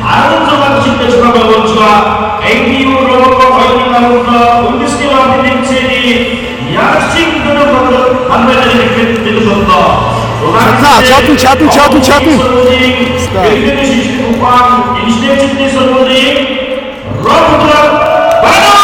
아론소가 진짜 축하하고 원주와 ABU 로버가 거의 나오면서 운디스케와 빈센이 야식 그룹을 반발을 되셨다. Çatın. Belirli şişli kupan, ilişkiler ciddi sorumluluğu, Roberto Bano!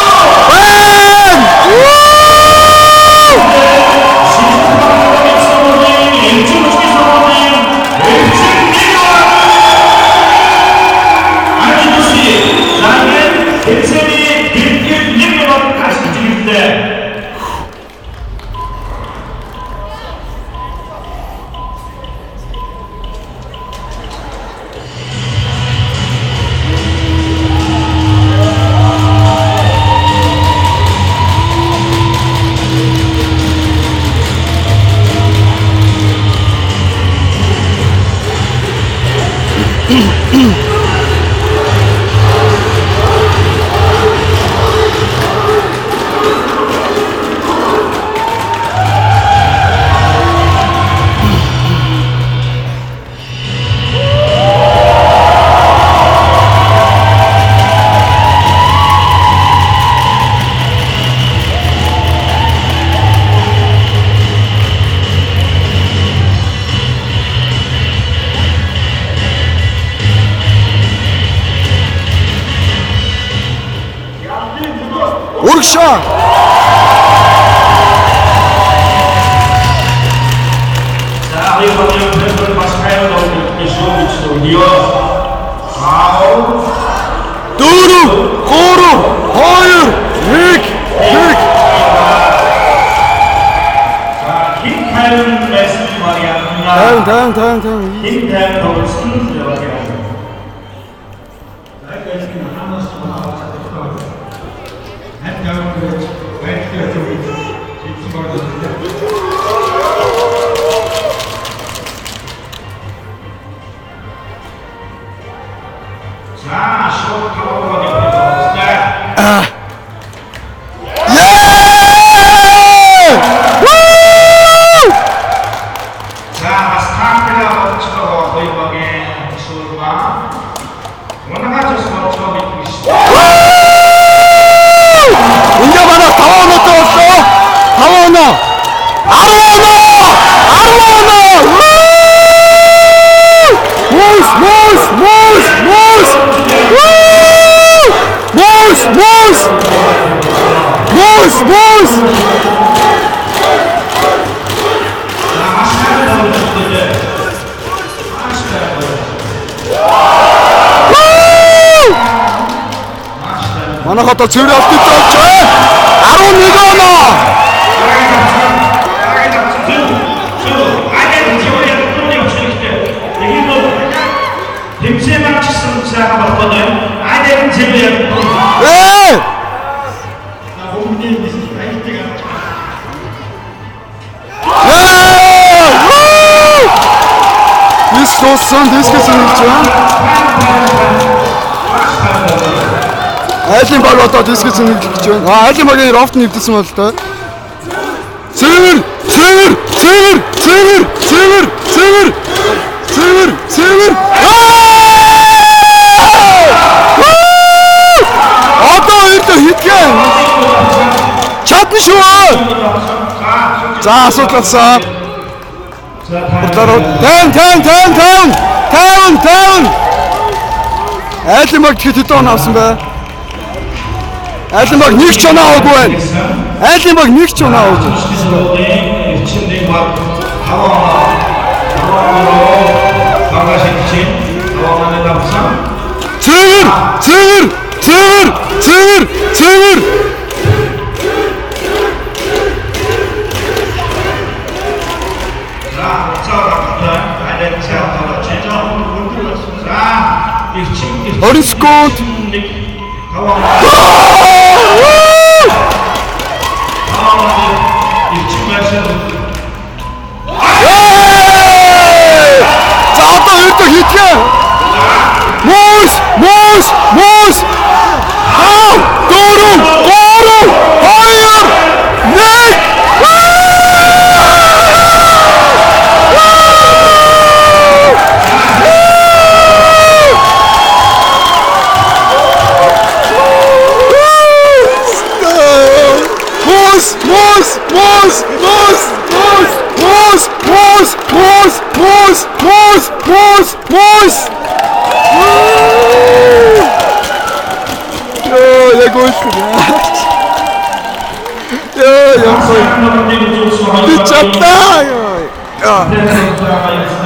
Urşa! Doğru! Koru! Hayır! Rik! Tamam. Manakata çeviri attı Türkçe. Arun Nigana. Айлын баг одоо дисксэн хэлж байна. Айлын багийн рофт нэвдсэн бол тоо. Цэвэр. Одоо ирдэ хитгэн. Чадна шүү. За асуудалсан. Таван. Айлын баг хэд хэдэн авсан бай. Айлын баг нэг ч оноогүй байна. Айлын баг нэг ч оноогүй. Цэвэр. Орискот. За одоо ирдэ хитгэн. Мус. Дөрөв. Хоёр. Нэг. 골프냐. 야, 야, 사랑하는 분들이 좀 수고하셨습니다. 미쳤다. 야. 네, 선수가 있습니다.